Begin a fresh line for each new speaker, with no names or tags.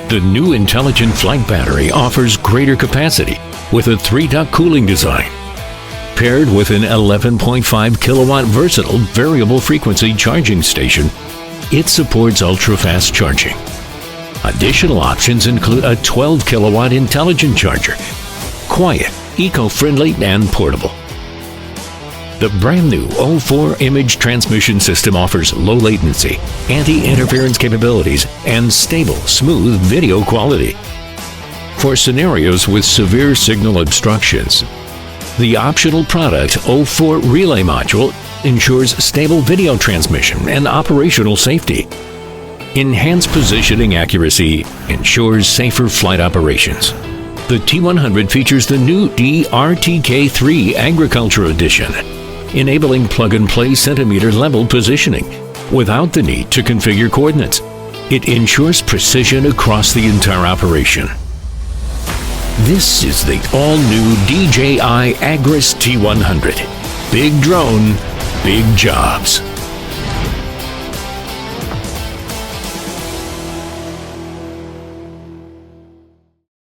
The new intelligent flight battery offers greater capacity with a 3-duct cooling design. Paired with an 11.5 kilowatt versatile variable frequency charging station, it supports ultra-fast charging. Additional options include a 12 kilowatt intelligent charger, quiet, eco-friendly, and portable. The brand new O4 image transmission system offers low latency, anti-interference capabilities, and stable, smooth video quality. For scenarios with severe signal obstructions, the optional product O4 relay module ensures stable video transmission and operational safety. Enhanced positioning accuracy ensures safer flight operations. The T100 features the new DRTK3 Agriculture Edition, enabling plug-and-play centimeter-level positioning without the need to configure coordinates. It ensures precision across the entire operation. This is the all-new DJI Agras T100. Big drone, big jobs.